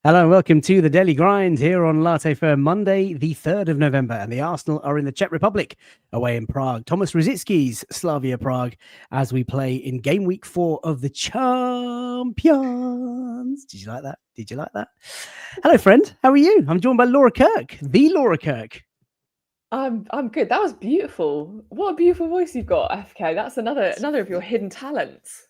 Hello and welcome to the Daily Grind here on Latte for Monday, the 3rd of November. And the Arsenal are in the Czech Republic, away in Prague. Thomas Rosicki's Slavia Prague as we play in game week 4 of the Champions. Did you like that? Did you like that? Hello, friend. How are you? I'm joined by Laura Kirk, the Laura Kirk. I'm good. That was beautiful. What a beautiful voice you've got, FK. That's another of your hidden talents.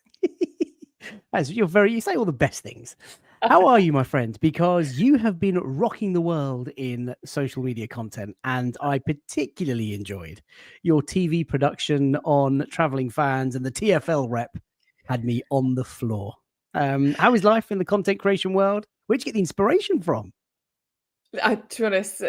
As you say all the best things. How are you, my friend? Because you have been rocking the world in social media content, and I particularly enjoyed your TV production on Travelling Fans, and the TFL rep had me on the floor. How is life in the content creation world? Where'd you get the inspiration from? To be honest,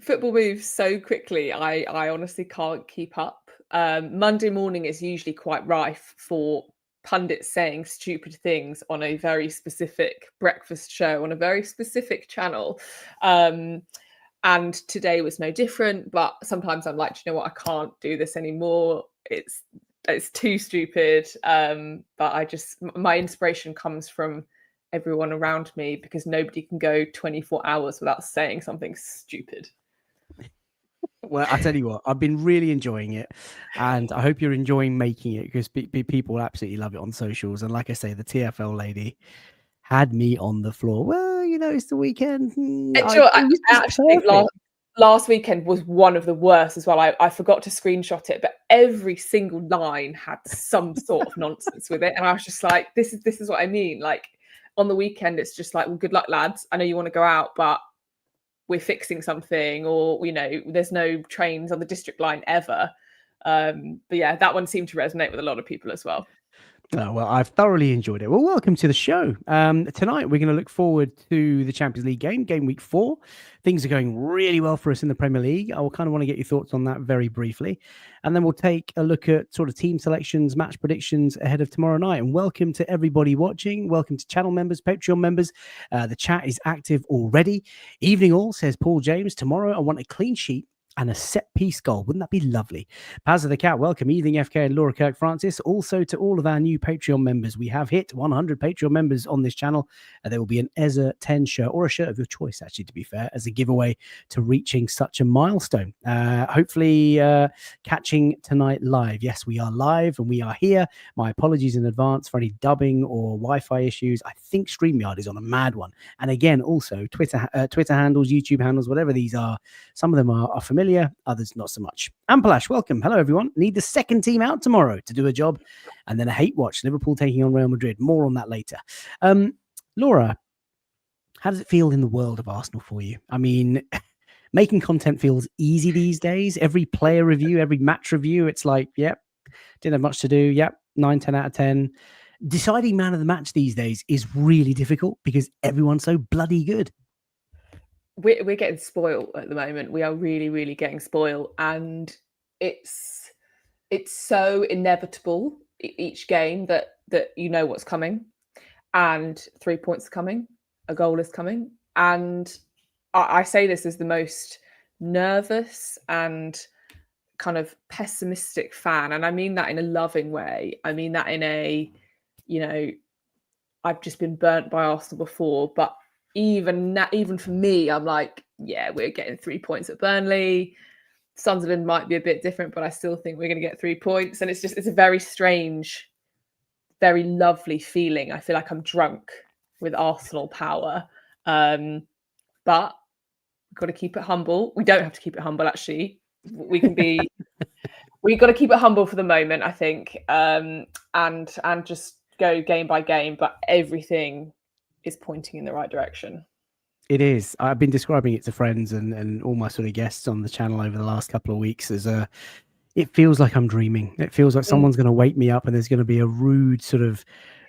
football moves so quickly. I honestly can't keep up. Monday morning is usually quite rife for pundits saying stupid things on a very specific breakfast show on a very specific channel. And today was no different, but sometimes I'm like, you know what, I can't do this anymore. It's too stupid. But my inspiration comes from everyone around me because nobody can go 24 hours without saying something stupid. Well, I tell you what, I've been really enjoying it, and I hope you're enjoying making it because people absolutely love it on socials. And like I say, the TFL lady had me on the floor. Well, it's the weekend. I actually think last weekend was one of the worst as well. I forgot to screenshot it, but every single line had some sort of nonsense with it, and I was just like, "This is what I mean." Like on the weekend, it's just like, "Well, good luck, lads. I know you want to go out, but we're fixing something," or there's no trains on the district line ever. But yeah, that one seemed to resonate with a lot of people as well. Oh, well, I've thoroughly enjoyed it. Well, welcome to the show. Tonight, we're going to look forward to the Champions League game week 4. Things are going really well for us in the Premier League. I will kind of want to get your thoughts on that very briefly. And then we'll take a look at sort of team selections, match predictions ahead of tomorrow night. And welcome to everybody watching. Welcome to channel members, Patreon members. The chat is active already. Evening all, says Paul James. Tomorrow, I want a clean sheet and a set-piece goal. Wouldn't that be lovely? Paz of the Cat, welcome. Evening, FK and Laura Kirk-Francis. Also to all of our new Patreon members. We have hit 100 Patreon members on this channel. There will be an EZA 10 shirt, or a shirt of your choice, actually, to be fair, as a giveaway to reaching such a milestone. Hopefully catching tonight live. Yes, we are live and we are here. My apologies in advance for any dubbing or Wi-Fi issues. I think StreamYard is on a mad one. And again, also Twitter handles, YouTube handles, whatever these are. Some of them are familiar, others not so much. Ampalash, welcome. Hello, everyone. Need the second team out tomorrow to do a job. And then a hate watch, Liverpool taking on Real Madrid. More on that later. Laura, how does it feel in the world of Arsenal for you? I mean, making content feels easy these days. Every player review, every match review, it's like, yep, didn't have much to do. Yep, 9, 10 out of 10. Deciding man of the match these days is really difficult because everyone's so bloody good. We're getting spoiled at the moment. We are really, really getting spoiled, and it's so inevitable each game that you know what's coming, and 3 points are coming, a goal is coming, and I say this as the most nervous and kind of pessimistic fan, and I mean that in a loving way. I mean that in a, I've just been burnt by Arsenal before, but even for me, I'm like, yeah, we're getting 3 points at Burnley. Sunderland might be a bit different, but I still think we're going to get 3 points. And it's a very strange, very lovely feeling. I feel like I'm drunk with Arsenal power. But we've got to keep it humble. We don't have to keep it humble, actually. We've got to keep it humble for the moment, I think, and just go game by game. But everything is pointing in the right direction. It is. I've been describing it to friends and all my sort of guests on the channel over the last couple of weeks as it feels like I'm dreaming. It feels like someone's going to wake me up and there's going to be a rude sort of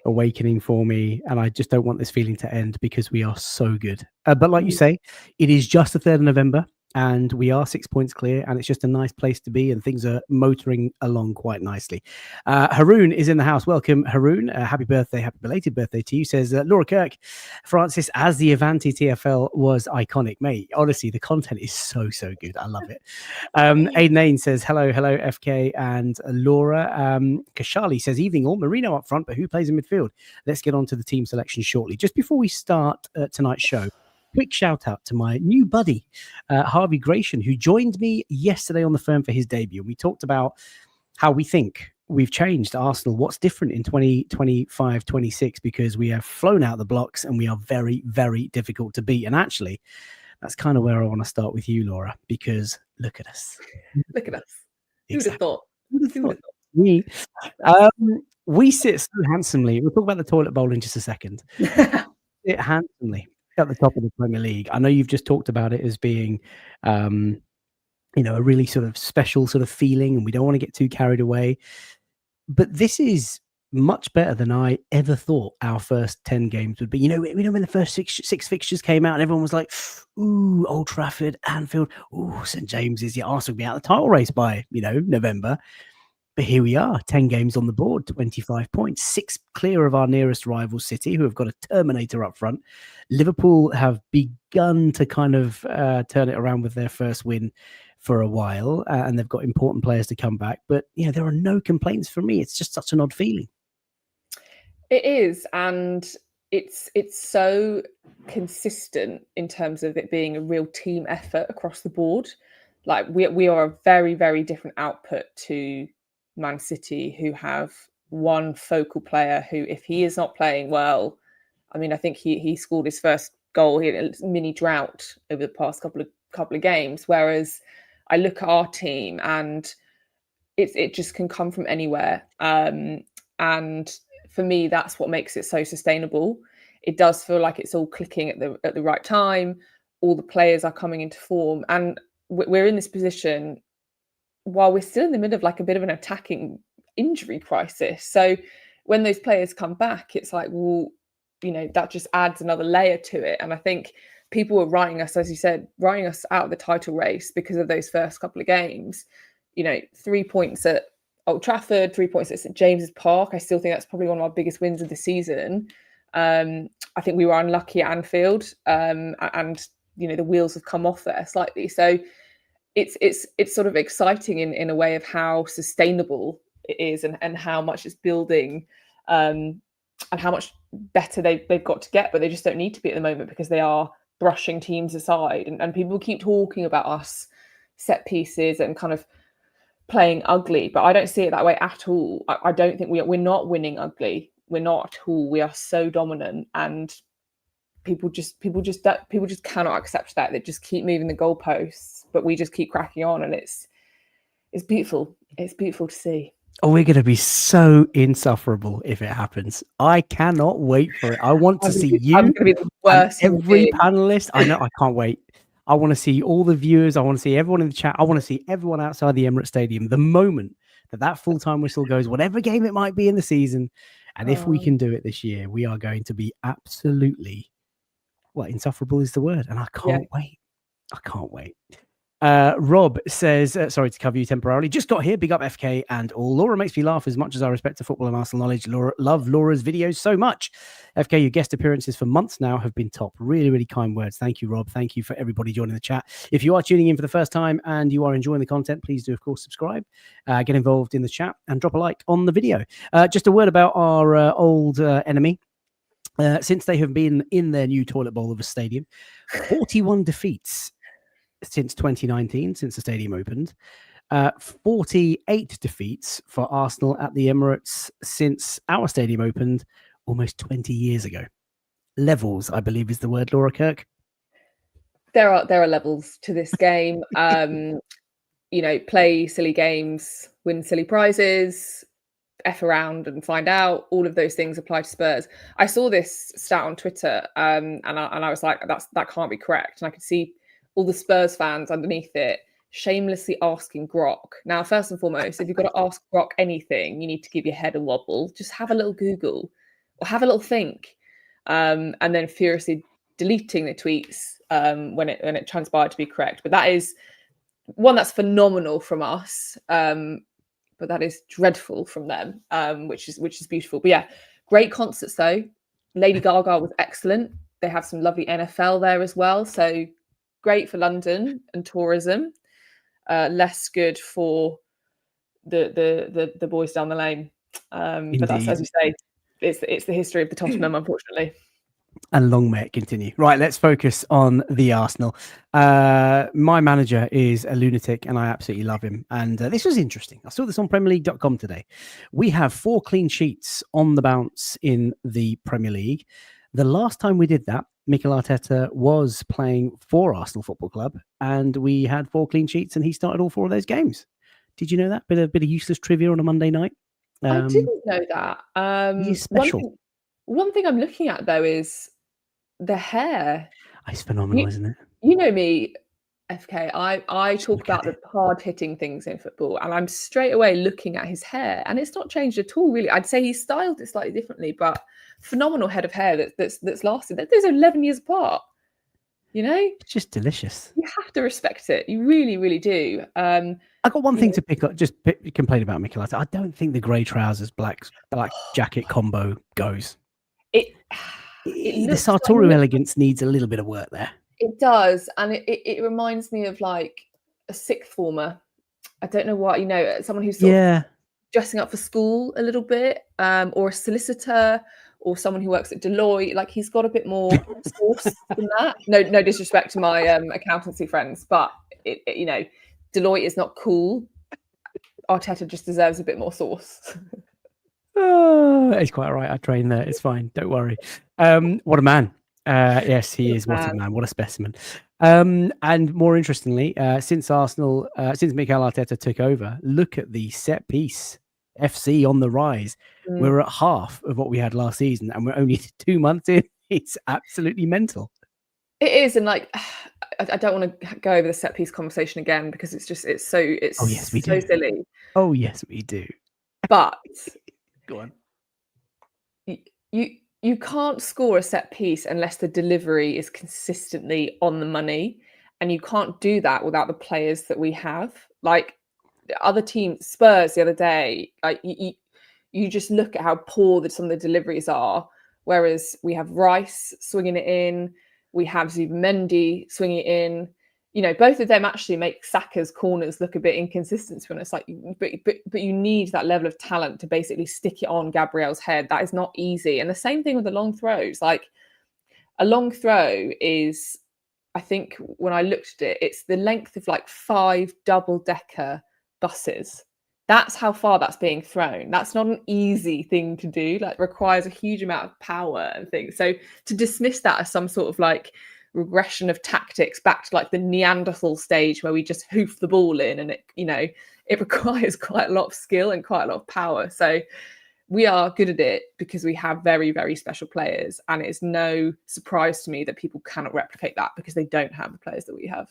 awakening for me. And I just don't want this feeling to end because we are so good. But like you say, it is just the 3rd of November. and we are 6 points clear, and it's just a nice place to be, and things are motoring along quite nicely. Haroon is in the house. Welcome, Haroon. Happy birthday, happy belated birthday to you. Says Laura Kirk, Francis, as the Avanti TFL was iconic, mate. Honestly, the content is so good. I love it. Aidan Ain says hello, FK and Laura. Kashali says evening all. Marino up front, but who plays in midfield? Let's get on to the team selection shortly. Just before we start tonight's show, quick shout out to my new buddy, Harvey Gratian, who joined me yesterday on the firm for his debut. We talked about how we think we've changed Arsenal, what's different in 2025-26, because we have flown out the blocks and we are very, very difficult to beat. And actually, that's kind of where I want to start with you, Laura, because look at us. Look at us. Exactly. Who'd have thought? We sit so handsomely. We'll talk about the toilet bowl in just a second. Sit handsomely at the top of the Premier League. I know you've just talked about it as being, a really sort of special sort of feeling, and we don't want to get too carried away. But this is much better than I ever thought our first 10 games would be. When the first six fixtures came out, and everyone was like, ooh, Old Trafford, Anfield, ooh, St. James's, Arsenal will be out of the title race by, November. But here we are, 10 games on the board, 25 points, 6 clear of our nearest rival City, who have got a Terminator up front. Liverpool have begun to kind of turn it around with their first win for a while, and they've got important players to come back. But, there are no complaints from me. It's just such an odd feeling. It is, and it's so consistent in terms of it being a real team effort across the board. Like we are a very, very different output to Man City, who have one focal player who, if he is not playing well, I mean, I think he scored his first goal. He had a mini drought over the past couple of games. Whereas I look at our team and it just can come from anywhere. And for me, that's what makes it so sustainable. It does feel like it's all clicking at the right time. All the players are coming into form, and we're in this position while we're still in the middle of like a bit of an attacking injury crisis. So when those players come back, it's like, well, that just adds another layer to it. And I think people were writing us, as you said, out of the title race because of those first couple of games. 3 points at Old Trafford, 3 points at St. James's Park. I still think that's probably one of our biggest wins of the season. I think we were unlucky at Anfield, and the wheels have come off there slightly. So it's sort of exciting in a way of how sustainable it is, and how much it's building, and how much better they've got to get, but they just don't need to be at the moment because they are brushing teams aside. And people keep talking about us set pieces and kind of playing ugly, but I don't see it that way at all. I don't think we're not winning ugly. We're not at all. We are so dominant, and people just cannot accept that. They just keep moving the goalposts, but we just keep cracking on, and it's beautiful. It's beautiful to see. Oh, we're going to be so insufferable if it happens. I cannot wait for it. I want to see you. I'm going to be the worst. Every panelist. I know. I can't wait. I want to see all the viewers. I want to see everyone in the chat. I want to see everyone outside the Emirates Stadium. The moment that full-time whistle goes, whatever game it might be in the season, and if we can do it this year, we are going to be absolutely, insufferable is the word. And I can't wait. I can't wait. Rob says, sorry to cover you temporarily, just got here, big up FK and all. Laura makes me laugh as much as I respect to football and Arsenal knowledge. Love Laura's videos so much. FK, your guest appearances for months now have been top. Really, really kind words. Thank you, Rob. Thank you for everybody joining the chat. If you are tuning in for the first time and you are enjoying the content, please do, of course, subscribe, get involved in the chat, and drop a like on the video. Just a word about our old enemy. Since they have been in their new toilet bowl of a stadium, 41 defeats since 2019, since the stadium opened. 48 defeats for Arsenal at the Emirates since our stadium opened almost 20 years ago. Levels, I believe, is the word, Laura Kirk. There are levels to this game. Play silly games, win silly prizes, F around and find out. All of those things apply to Spurs. I saw this stat on Twitter, and I was like, that can't be correct. And I could see all the Spurs fans underneath it shamelessly asking Grok. Now, first and foremost, if you've got to ask Grok anything, you need to give your head a wobble. Just have a little Google or have a little think, and then furiously deleting the tweets when it transpired to be correct. But that is one that's phenomenal from us, but that is dreadful from them, which is beautiful. But yeah, great concerts though. Lady Gaga was excellent. They have some lovely NFL there as well, so great for London and tourism. Less good for the boys down the lane. But that's, as you say, it's the history of the Tottenham, unfortunately. And long may it continue. Right, let's focus on the Arsenal. My manager is a lunatic and I absolutely love him. And this was interesting. I saw this on PremierLeague.com today. We have 4 clean sheets on the bounce in the Premier League. The last time we did that, Mikel Arteta was playing for Arsenal Football Club and we had 4 clean sheets and he started all 4 of those games. Did you know that? Bit of useless trivia on a Monday night. I didn't know that. He's special. One thing I'm looking at though is the hair. It's phenomenal, isn't it? You know me, FK. I talk about the hard-hitting things in football, and I'm straight away looking at his hair, and it's not changed at all, really. I'd say he's styled it slightly differently, but phenomenal head of hair that's lasted. Those are 11 years apart. You know, it's just delicious. You have to respect it. You really, really do. I got one thing to pick up. Just complain about Mikel Arteta. I don't think the grey trousers, black jacket combo goes. The sartorial elegance needs a little bit of work there. It does, and it reminds me of like a sixth former. I don't know what, someone who's sort of dressing up for school a little bit, or a solicitor, or someone who works at Deloitte. Like he's got a bit more sauce than that. No disrespect to my accountancy friends, but Deloitte is not cool. Arteta just deserves a bit more sauce. Oh, he's quite right. I train there. It's fine. Don't worry. What a man. Yes, he is. What a man. What a specimen. And more interestingly, since Mikel Arteta took over, look at the set piece FC on the rise. We're at half of what we had last season, and we're only 2 months in. It's absolutely mental. It is, and like, I don't want to go over the set piece conversation again because it's so silly. Oh yes, we do. But go on. You can't score a set piece unless the delivery is consistently on the money, and you can't do that without the players that we have. Like the other team, Spurs the other day, like you just look at how poor some of the deliveries are. Whereas we have Rice swinging it in, we have Zubimendi swinging it in. Both of them actually make Saka's corners look a bit inconsistent. To be honest, but you need that level of talent to basically stick it on Gabriel's head. That is not easy. And the same thing with the long throws. Like a long throw is, I think when I looked at it, it's the length of like 5 double-decker buses. That's how far that's being thrown. That's not an easy thing to do. Like requires a huge amount of power and things. So to dismiss that as some sort of like regression of tactics back to like the Neanderthal stage where we just hoof the ball in, and it requires quite a lot of skill and quite a lot of power. So we are good at it because we have very, very special players, and it's no surprise to me that people cannot replicate that because they don't have the players that we have.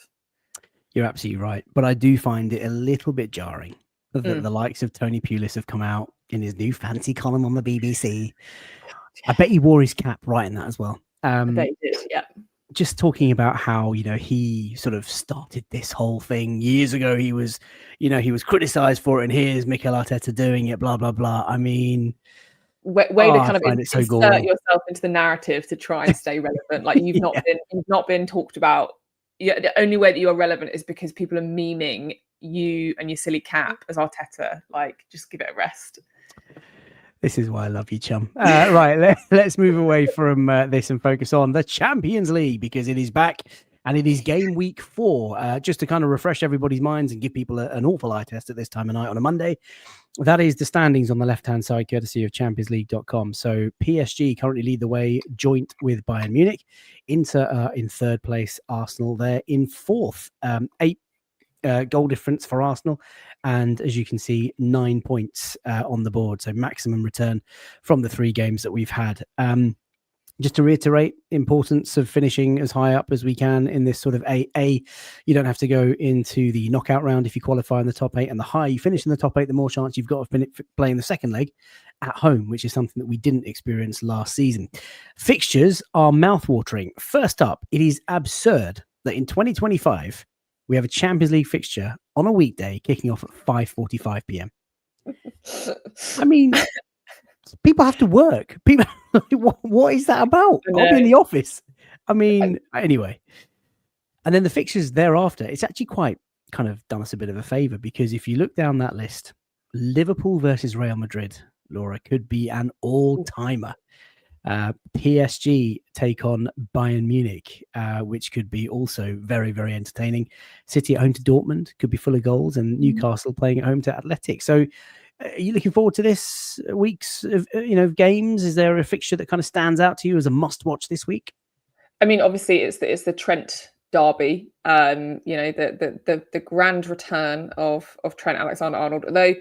You're absolutely right, but I do find it a little bit jarring that the likes of Tony Pulis have come out in his new fancy column on the BBC. I bet he wore his cap right in that as well. I bet he did, yeah. Just talking about how, he sort of started this whole thing years ago. He was criticized for it, and here's Mikel Arteta doing it, blah, blah, blah. I mean, way to kind of insert yourself into the narrative to try and stay relevant. Like you've not been talked about. Yeah, the only way that you're relevant is because people are memeing you and your silly cap as Arteta. Like, just give it a rest. This is why I love you, chum. Right, let's move away from this and focus on the Champions League, because it is back and it is game week 4. Just to kind of refresh everybody's minds and give people an awful eye test at this time of night on a Monday. That is the standings on the left-hand side, courtesy of championsleague.com. So PSG currently lead the way, joint with Bayern Munich. Inter in 3rd place, Arsenal there in 4th. 8 goal difference for Arsenal, and as you can see, 9 points on the board, so maximum return from the 3 games that we've had. Just to reiterate, importance of finishing as high up as we can in this sort of A. You don't have to go into the knockout round if you qualify in the top 8, and the higher you finish in the top 8, the more chance you've got of playing the second leg at home, which is something that we didn't experience last season. Fixtures are mouthwatering. First up, it is absurd that in 2025, we have a Champions League fixture on a weekday kicking off at 5:45 p.m. I mean, people have to work. People, what is that about? I'll be in the office. I mean, anyway. And then the fixtures thereafter, it's actually quite kind of done us a bit of a favor, because if you look down that list, Liverpool versus Real Madrid, Laura, could be an all-timer. PSG take on Bayern Munich, which could be also very, very entertaining. City at home to Dortmund could be full of goals, and Newcastle playing at home to Athletic. So are you looking forward to this week's games? Is there a fixture that kind of stands out to you as a must-watch this week? I mean, obviously, it's the Trent derby. The grand return of Trent Alexander-Arnold. Although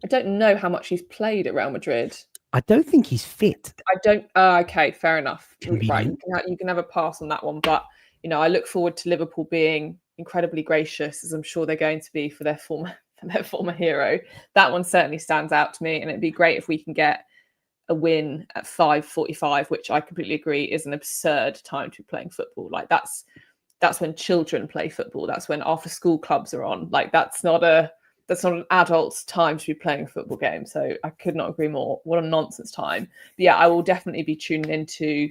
I don't know how much he's played at Real Madrid. I don't think he's fit. I don't. Okay, fair enough. Convenient. Right, you can have a pass on that one. But I look forward to Liverpool being incredibly gracious, as I'm sure they're going to be for their former hero. That one certainly stands out to me, and it'd be great if we can get a win at 5:45, which I completely agree is an absurd time to be playing football. Like that's when children play football. That's when after school clubs are on. Like that's not an adult's time to be playing a football game. So I could not agree more. What a nonsense time. But yeah, I will definitely be tuning into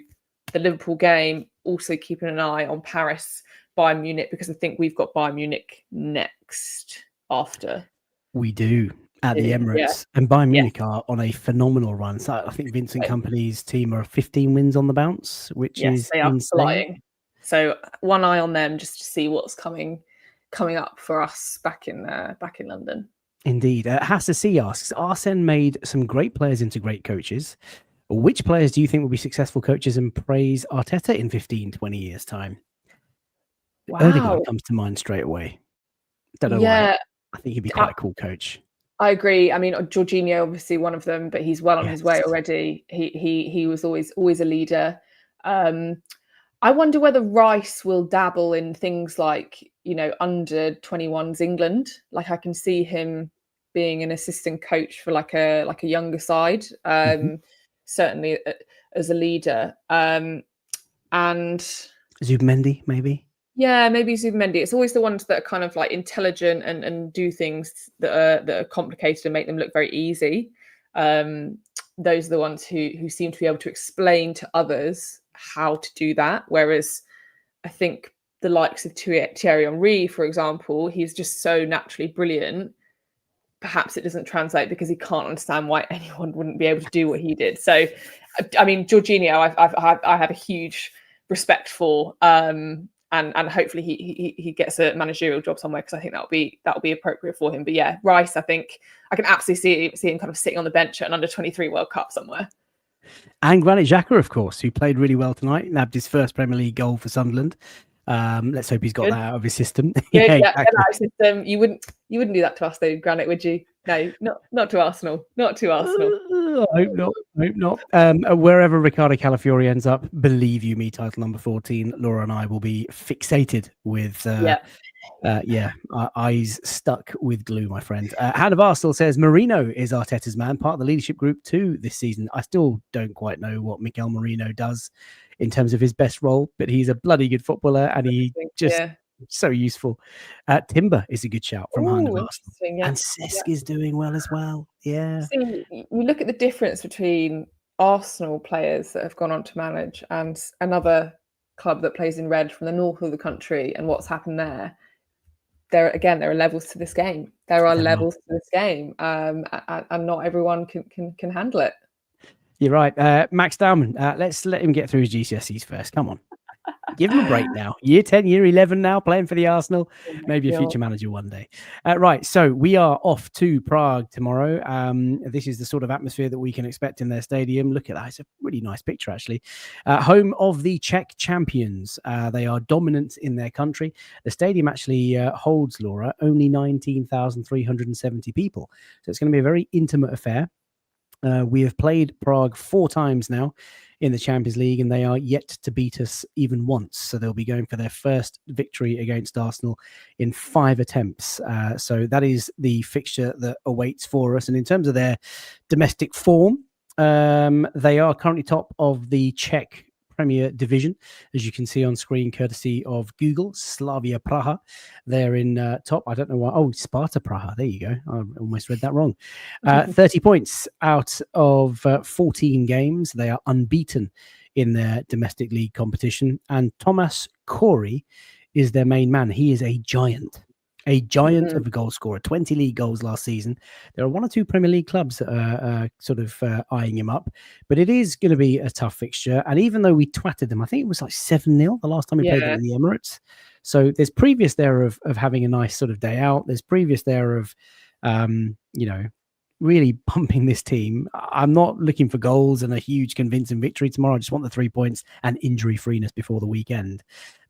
the Liverpool game, also keeping an eye on Paris, Bayern Munich, because I think we've got Bayern Munich next after. We do. At the Emirates. Yeah. And Bayern Munich are on a phenomenal run. So I think Vincent Kompany's team are 15 wins on the bounce, which is they are insane. Flying. So one eye on them just to see what's coming up for us back in London. Indeed. Hassasi asks, Arsene made some great players into great coaches. Which players do you think will be successful coaches and praise Arteta in 15, 20 years' time? Wow. Erdogan comes to mind straight away. Don't know why. I think he'd be quite a cool coach. I agree. I mean, Jorginho, obviously one of them, but he's well on his way already. He was always a leader. I wonder whether Rice will dabble in things like, under 21s England. Like I can see him being an assistant coach for like a younger side. Certainly as a leader. And Zubimendi, maybe. Yeah, maybe Zubimendi. It's always the ones that are kind of like intelligent and do things that are complicated and make them look very easy. Those are the ones who seem to be able to explain to others how to do that. Whereas I think the likes of Thierry Henry, for example, he's just so naturally brilliant. Perhaps it doesn't translate because he can't understand why anyone wouldn't be able to do what he did. So, I mean, Jorginho, I have a huge respect for. And hopefully he gets a managerial job somewhere, because I think that'll be appropriate for him. But yeah, Rice, I think I can absolutely see him kind of sitting on the bench at an under-23 World Cup somewhere. And Granit Xhaka, of course, who played really well tonight, nabbed his first Premier League goal for Sunderland. Let's hope he's got that out of his system. Exactly. Get out of his system. You wouldn't do that to us, though, Granit, would you? No, not to Arsenal. Not to Arsenal. I hope not. Wherever Ricardo Calafiori ends up, believe you me, title number 14, Laura and I will be fixated with our eyes stuck with glue, my friend. Hand of Arsenal says Marino is Arteta's man, part of the leadership group too this season. I still don't quite know what Mikel Marino does in terms of his best role, but he's a bloody good footballer, and he so useful. Timber is a good shout from Hand of Arsenal. Yeah. And Cesc is doing well as well. Yeah. See, you look at the difference between Arsenal players that have gone on to manage and another club that plays in red from the north of the country, and what's happened there. There are levels to this game. There are levels to this game, and not everyone can handle it. You're right. Max Dowman, let's let him get through his GCSEs first. Come on. Give him a break now. Year 10, year 11 now, playing for the Arsenal. Maybe a future manager one day. Right, so we are off to Prague tomorrow. This is the sort of atmosphere that we can expect in their stadium. Look at that. It's a really nice picture, actually. Home of the Czech champions. They are dominant in their country. The stadium actually holds, Laura, only 19,370 people. So it's going to be a very intimate affair. We have played Prague 4 times now in the Champions League, and they are yet to beat us even once. So they'll be going for their first victory against Arsenal in 5 attempts. So that is the fixture that awaits for us. And in terms of their domestic form, They are currently top of the Czech Premier Division, as you can see on screen, courtesy of Google. Slavia Prague, they're in top. I don't know why. Oh, Sparta Prague. There you go. I almost read that wrong. 30 points out of 14 games. They are unbeaten in their domestic league competition. And Thomas Corey is their main man. He is a giant of a goal scorer, 20 league goals last season. There are one or two Premier League clubs that are sort of eyeing him up, but it is going to be a tough fixture. And even though we twatted them, I think it was like 7-0 the last time we played them in the Emirates. So there's previous there of having a nice sort of day out. There's previous there of, really pumping this team. I'm not looking for goals and a huge convincing victory tomorrow. I just want the 3 points and injury freeness before the weekend.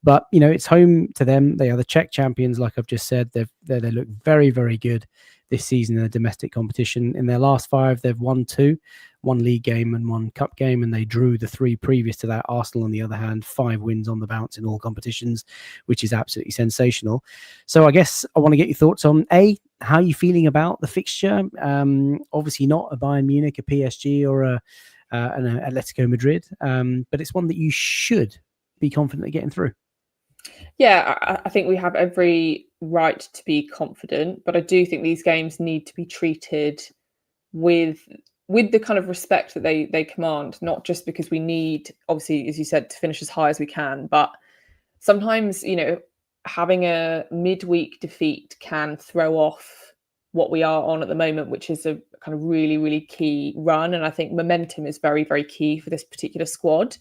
But, it's home to them. They are the Czech champions, like I've just said. They look very, very good this season in the domestic competition. In their last 5, they've won 2, 1 league game and 1 cup game, and they drew the 3 previous to that. Arsenal, on the other hand, 5 wins on the bounce in all competitions, which is absolutely sensational. So I guess I want to get your thoughts on, how are you feeling about the fixture? Obviously not a Bayern Munich, a PSG, or an Atletico Madrid, but it's one that you should be confident of getting through. Yeah, I think we have every right to be confident, but I do think these games need to be treated with the kind of respect that they command, not just because we need, obviously, as you said, to finish as high as we can, but sometimes, having a midweek defeat can throw off what we are on at the moment, which is a kind of really, really key run. And I think momentum is very, very key for this particular squad.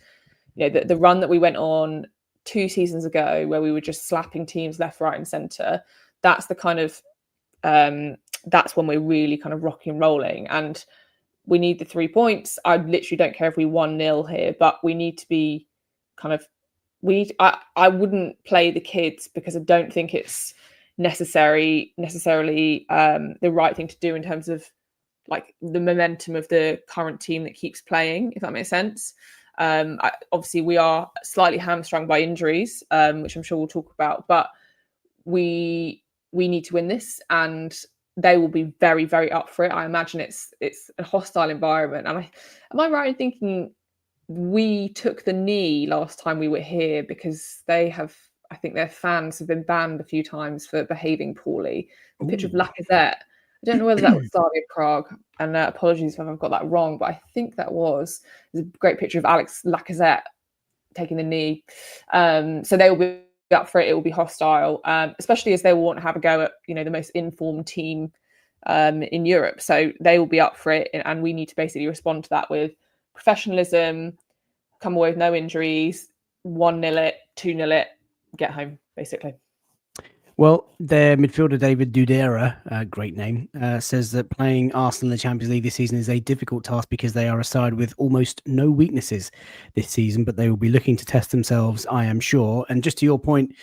The run that we went on 2 seasons ago, where we were just slapping teams left, right, and centre, that's the kind of that's when we're really kind of rocking and rolling, and we need the 3 points. I literally don't care if we 1-0 here, but we need to be kind of I wouldn't play the kids, because I don't think it's necessarily the right thing to do in terms of like the momentum of the current team that keeps playing, if that makes sense. Obviously we are slightly hamstrung by injuries, which I'm sure we'll talk about, but we need to win this, and they will be very, very up for it. I imagine it's a hostile environment. Am I right in thinking we took the knee last time we were here, because I think their fans have been banned a few times for behaving poorly? A picture of Lacazette. I don't know whether that was Slavia Prague, and apologies if I've got that wrong, but I think that was. There's a great picture of Alex Lacazette taking the knee. So they will be up for it. It will be hostile, especially as they will want to have a go at the most informed team in Europe. So they will be up for it, and we need to basically respond to that with professionalism, come away with no injuries, 1-0 it, 2-0 it, get home, basically. Well, their midfielder David Dudera, great name, says that playing Arsenal in the Champions League this season is a difficult task because they are a side with almost no weaknesses this season, but they will be looking to test themselves, I am sure. And just to your point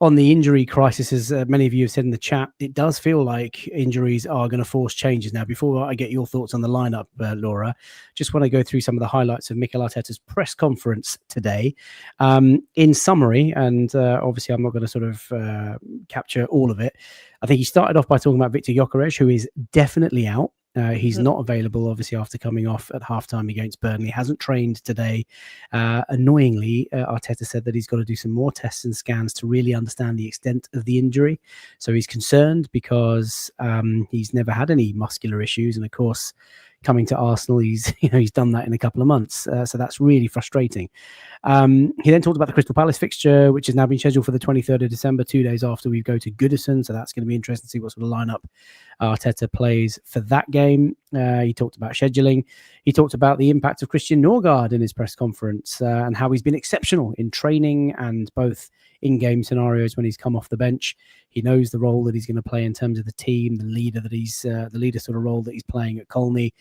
on the injury crisis, as many of you have said in the chat, it does feel like injuries are going to force changes. Now, before I get your thoughts on the lineup, Laura, just want to go through some of the highlights of Mikel Arteta's press conference today. In summary, and obviously I'm not going to sort of capture all of it, I think he started off by talking about Viktor Gyökeres, who is definitely out. He's not available, obviously, after coming off at halftime against Burnley. Hasn't trained today. Annoyingly, Arteta said that he's got to do some more tests and scans to really understand the extent of the injury. So he's concerned because he's never had any muscular issues. And of course, coming to Arsenal, he's done that in a couple of months. So that's really frustrating. He then talked about the Crystal Palace fixture, which has now been scheduled for the 23rd of December, 2 days after we go to Goodison. So that's going to be interesting to see what sort of lineup Arteta plays for that game. He talked about scheduling. He talked about the impact of Christian Norgard in his press conference and how he's been exceptional in training and both in-game scenarios when he's come off the bench. He knows the role that he's going to play in terms of the team, the leader sort of role that he's playing at Colney.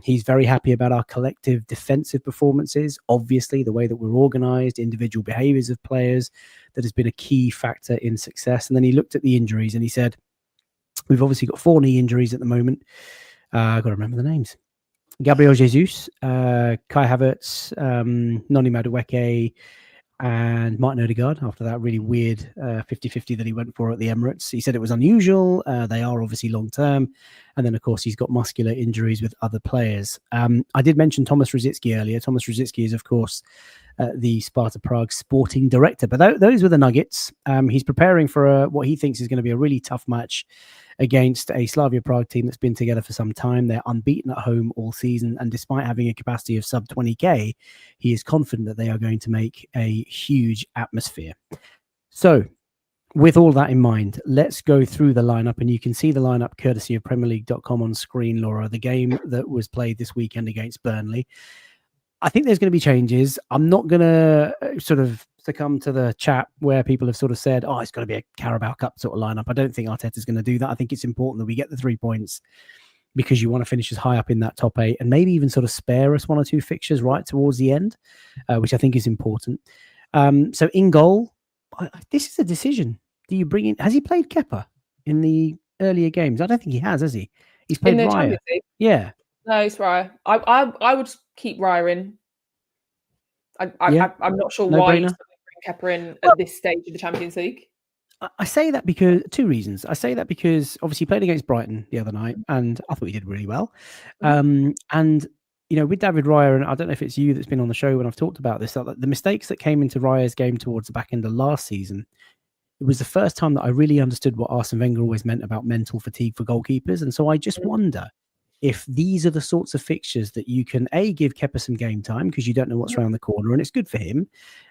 He's very happy about our collective defensive performances. Obviously, the way that we're organised, individual behaviours of players, that has been a key factor in success. And then he looked at the injuries and he said, we've obviously got 4 knee injuries at the moment. I've got to remember the names. Gabriel Jesus, Kai Havertz, Noni Madueke, and Martin Odegaard after that really weird 50-50 that he went for at the Emirates. He said it was unusual. They are obviously long-term. And then, of course, he's got muscular injuries with other players. I did mention Thomas Rosicky earlier. Thomas Rosicky is, of course, the Sparta Prague sporting director. But those were the Nuggets. He's preparing for what he thinks is going to be a really tough match against a Slavia Prague team that's been together for some time. They're unbeaten at home all season. And despite having a capacity of sub 20K, he is confident that they are going to make a huge atmosphere. So with all that in mind, let's go through the lineup, and you can see the lineup courtesy of PremierLeague.com on screen, Laura. The game that was played this weekend against Burnley. I think there's going to be changes. I'm not going to sort of succumb to the chat where people have sort of said, oh, it's got to be a Carabao Cup sort of lineup. I don't think Arteta's going to do that. I think it's important that we get the 3 points because you want to finish as high up in that top 8 and maybe even sort of spare us 1 or 2 fixtures right towards the end, which I think is important. So in goal, this is a decision. Do you bring in? Has he played Kepa in the earlier games? I don't think he has he? He's played Raya. Yeah. No, it's Raya. I would keep Raya in. I'm not sure why you bring Kepa in at this stage of the Champions League. I say that because 2 reasons. I say that because obviously he played against Brighton the other night, and I thought he did really well. And you know, with David Raya, and I don't know if it's you that's been on the show when I've talked about this, that the mistakes that came into Raya's game towards the back end of last season, it was the first time that I really understood what Arsene Wenger always meant about mental fatigue for goalkeepers. And so I just wonder if these are the sorts of fixtures that you can, A, give Kepa some game time because you don't know what's around the corner and it's good for him.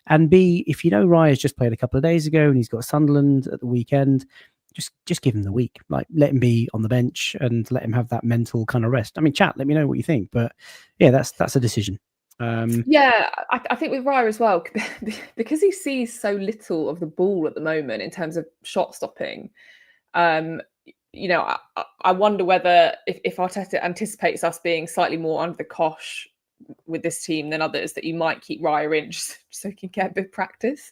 And B, if you know Raya's just played a couple of days ago and he's got Sunderland at the weekend, just give him the week. Like, let him be on the bench and let him have that mental kind of rest. I mean, chat, let me know what you think. But yeah, that's a decision. Yeah, I think with Raya as well, because he sees so little of the ball at the moment in terms of shot stopping. You know, I wonder whether if Arteta anticipates us being slightly more under the cosh with this team than others, that you might keep Raya in just so he can get a bit of practice.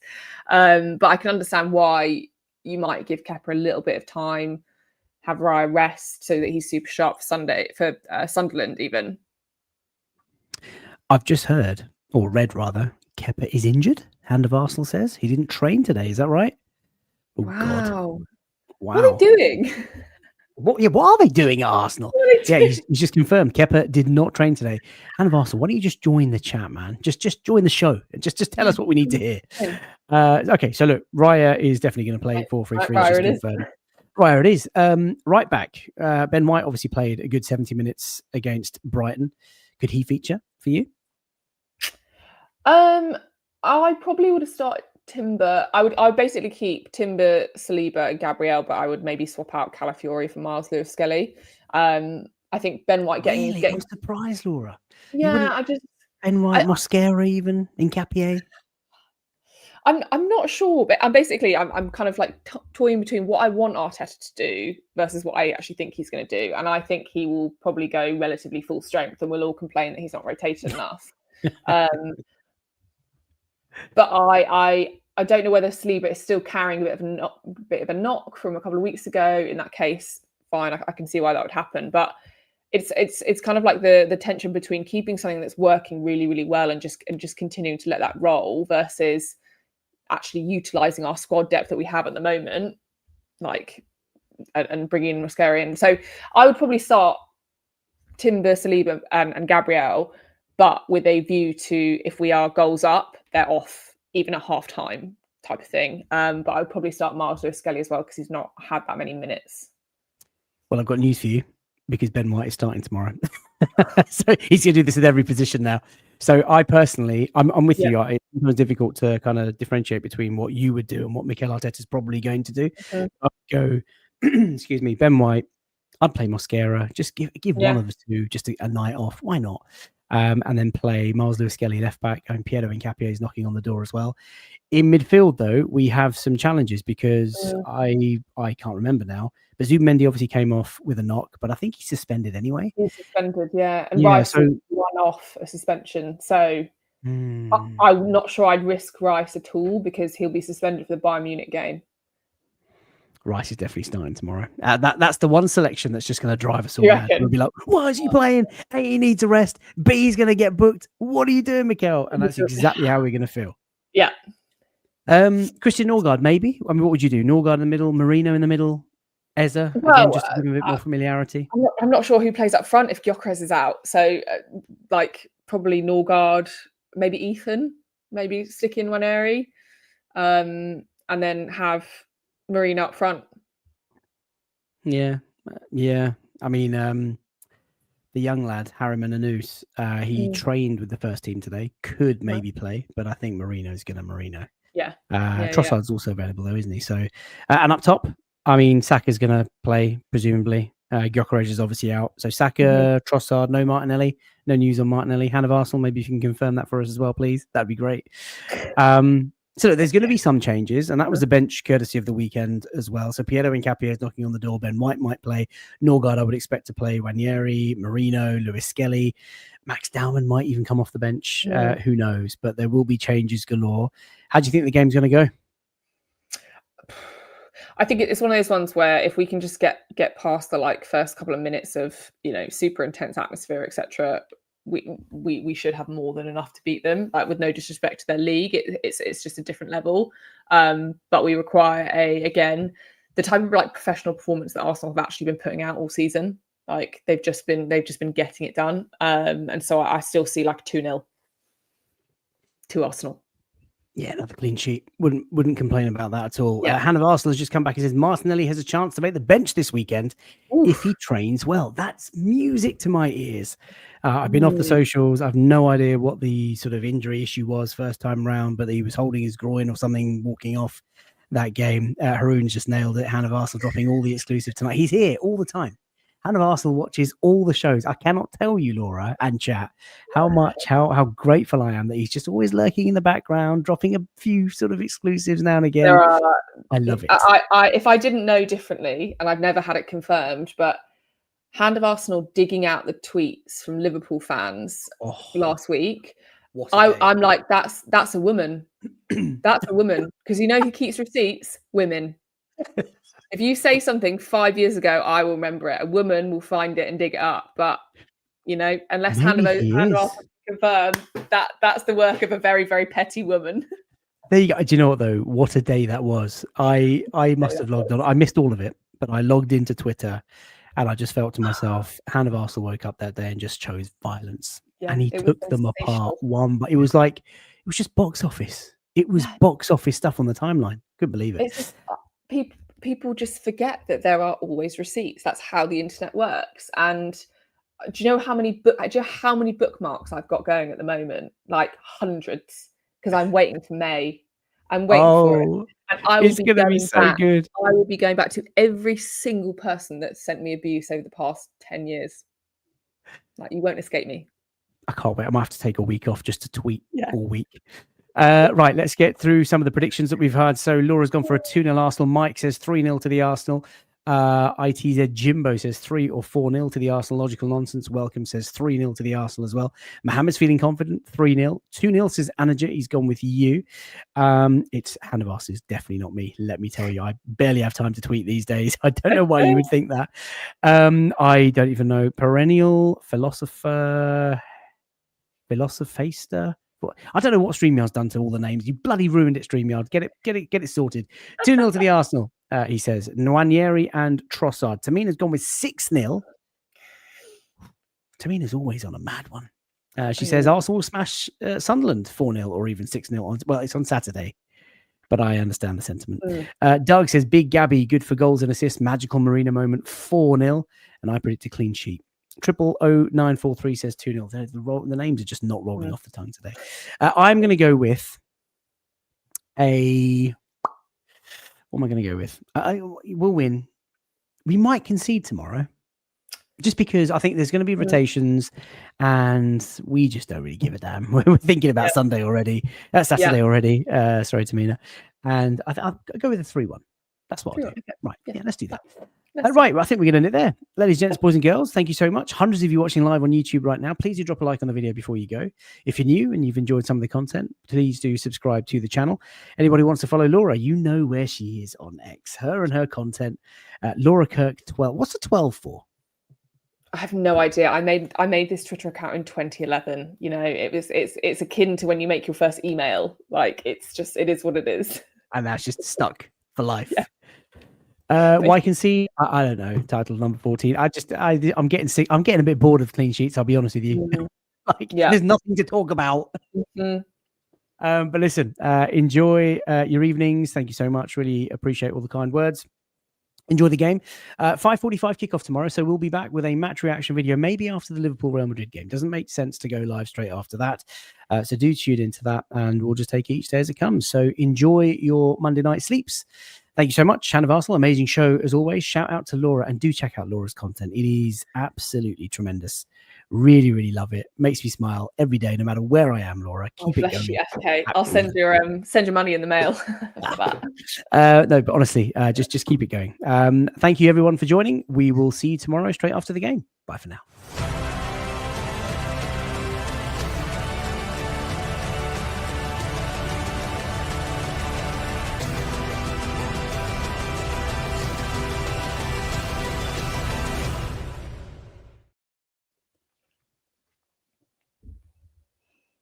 But I can understand why you might give Kepa a little bit of time, have Raya rest so that he's super sharp for Sunderland even. I've just heard, or read rather, Kepa is injured. Hand of Arsenal says he didn't train today. Is that right? Oh, wow. God. Wow. What are they doing? What are they doing at Arsenal? Yeah, he's just confirmed. Kepa did not train today. Hand of Arsenal, why don't you just join the chat, man? Just join the show. Just tell us what we need to hear. Okay, so look, Raya is definitely going to play 4-3-3. Raya it is. Right back, Ben White obviously played a good 70 minutes against Brighton. Could he feature for you? I probably would have started Timber. I would basically keep Timber, Saliba, and Gabriel, but I would maybe swap out Calafiori for Miles Lewis-Skelly. I think Ben White getting. I'm surprised, Laura. Yeah, Ben White, Mosquera, even Nketiah. I'm not sure, but I'm kind of like toying between what I want Arteta to do versus what I actually think he's going to do, and I think he will probably go relatively full strength, and we'll all complain that he's not rotated enough. But I don't know whether Saliba is still carrying a bit of a knock from a couple of weeks ago. In that case, fine, I can see why that would happen. But it's kind of like the tension between keeping something that's working really, really well and just continuing to let that roll versus actually utilising our squad depth that we have at the moment, like and bringing in Mosquera in. So I would probably start Timber, Saliba, and Gabriel, but with a view to if we are goals up, they're off even at half time type of thing. But I would probably start Miles Lewis-Skelly as well because he's not had that many minutes. Well, I've got news for you because Ben White is starting tomorrow. So he's going to do this at every position now. So I personally, I'm with you. It's sometimes difficult to kind of differentiate between what you would do and what Mikel Arteta is probably going to do. I'd go, excuse me, Ben White. I'd play Mosquera. Just give one of the two just a night off. Why not? And then play Miles Lewis-Skelly left back. And Piero Nketiah is knocking on the door as well. In midfield, though, we have some challenges because I can't remember now. But Zubimendi obviously came off with a knock, but I think he's suspended anyway. He's suspended, yeah. And Rice is one off a suspension. So I'm not sure I'd risk Rice at all because he'll be suspended for the Bayern Munich game. Rice is definitely starting tomorrow. That's the one selection that's just going to drive us all mad. We'll be like, why is he playing? A, he needs a rest. B, he's going to get booked. What are you doing, Mikel? And that's exactly how we're going to feel. Yeah. Christian Norgard, maybe. I mean, what would you do? Norgard in the middle, Marino in the middle, Eza again, Well, just to give him a bit more familiarity. I'm not sure who plays up front if Gyökeres is out. So, probably Norgard, maybe Ethan, maybe stick in Waneri, and then have Marino up front. Yeah. I mean, the young lad, Harriman Anus, he trained with the first team today. Could maybe play, but I think Marino's going to Marino. Yeah. Trossard's also available though, isn't he? So, and up top, I mean, Saka's going to play, presumably. Gyökeres is obviously out. So Saka, Trossard, no Martinelli. No news on Martinelli. Hand of Arsenal, maybe if you can confirm that for us as well, please. That'd be great. So there's going to be some changes, and that was the bench courtesy of the weekend as well. So Piero Hincapié is knocking on the door. Ben White might play. Norgard, I would expect to play. Ranieri, Marino, Lewis Skelly. Max Dowman might even come off the bench. Who knows? But there will be changes galore. How do you think the game's going to go? I think it's one of those ones where if we can just get past the first couple of minutes of super intense atmosphere, etc., we should have more than enough to beat them. With no disrespect to their league, it's just a different level. But we require the type of professional performance that Arsenal have actually been putting out all season. They've just been getting it done. And so I still see 2-0 to Arsenal. Yeah, another clean sheet. Wouldn't complain about that at all. Yeah. Hand of Arsenal has just come back and says Martinelli has a chance to make the bench this weekend if he trains well. That's music to my ears. I've been off the socials. I've no idea what the sort of injury issue was first time round, but he was holding his groin or something walking off that game. Haroon's just nailed it. Hand of Arsenal dropping all the exclusive tonight. He's here all the time. Hand of Arsenal watches all the shows. I cannot tell you, Laura and chat, how grateful I am that he's just always lurking in the background, dropping a few sort of exclusives now and again. I love it. If I didn't know differently, and I've never had it confirmed, but Hand of Arsenal digging out the tweets from Liverpool fans last week, I'm like, that's a woman. That's a woman. Because who keeps receipts? Women. If you say something 5 years ago, I will remember it. A woman will find it and dig it up. But, unless Hand of Arsenal confirm, that's the work of a very, very petty woman. There you go. Do you know what, though? What a day that was. I must have logged on. I missed all of it, but I logged into Twitter and I just felt to myself, Hand of Arsenal woke up that day and just chose violence. Yeah, and he took them apart one. But it was just box office. It was box office stuff on the timeline. Couldn't believe it. It's just, people just forget that there are always receipts. That's how the internet works. And do you know how many bookmarks I've got going at the moment? Hundreds, because I'm waiting for May. I'm waiting for it. And I will be going back. Good. I will be going back to every single person that sent me abuse over the past 10 years. You won't escape me. I can't wait. I might have to take a week off just to tweet all week. Right, let's get through some of the predictions that we've had. So Laura's gone for a 2-0 Arsenal. Mike says 3-0 to the Arsenal. ITZ Jimbo says 3 or 4-0 to the Arsenal. Logical Nonsense Welcome says 3-0 to the Arsenal as well. Mohammed's feeling confident, 3-0. 2-0 says Anaja. He's gone with you. It's Hand of Arsenal is definitely not me. Let me tell you, I barely have time to tweet these days. I don't know why you would think that. I don't even know. Perennial Philosopher. Philosophaster. I don't know what StreamYard's done to all the names. You bloody ruined it, StreamYard. Get it sorted. 2-0 to the Arsenal, he says. Nwaneri and Trossard. Tamina's gone with 6-0. Tamina's always on a mad one. She says Arsenal will smash Sunderland 4-0 or even 6-0. Well, it's on Saturday, but I understand the sentiment. Doug says Big Gabby, good for goals and assists. Magical Marina moment, 4-0. And I predict a clean sheet. 000943 says 2-0. The names are just not rolling off the tongue today. I'm going to go with what am I going to go with? We'll win. We might concede tomorrow just because I think there's going to be rotations and we just don't really give a damn. We're thinking about Sunday already. Saturday already. Sorry, Tamina. And I'll go with a 3-1. That's what I'll do. Right. Yeah, let's do that. Right, well, I think we're going to end it there. Ladies, gents, boys and girls, thank you so much. Hundreds of you watching live on YouTube right now. Please do drop a like on the video before you go. If you're new and you've enjoyed some of the content, please do subscribe to the channel. Anybody who wants to follow Laura, you know where she is on X. Her and her content. Laura Kirk 12. What's the 12 for? I have no idea. I made this Twitter account in 2011. You know, it's akin to when you make your first email. Like it is what it is. And that's just stuck for life. Yeah. I can see. I don't know. Title number 14. I'm getting sick. I'm getting a bit bored of clean sheets. I'll be honest with you. There's nothing to talk about. But listen, enjoy your evenings. Thank you so much. Really appreciate all the kind words. Enjoy the game. 5:45 kickoff tomorrow. So we'll be back with a match reaction video, maybe after the Liverpool Real Madrid game. Doesn't make sense to go live straight after that. So do tune into that, and we'll just take it each day as it comes. So enjoy your Monday night sleeps. Thank you so much, Shan of Arsenal. Amazing show as always. Shout out to Laura, and do check out Laura's content. It is absolutely tremendous. Really, really love it. Makes me smile every day, no matter where I am, Laura. Keep it going. Okay, I'll send your money in the mail. No, but honestly, just keep it going. Thank you everyone for joining. We will see you tomorrow straight after the game. Bye for now.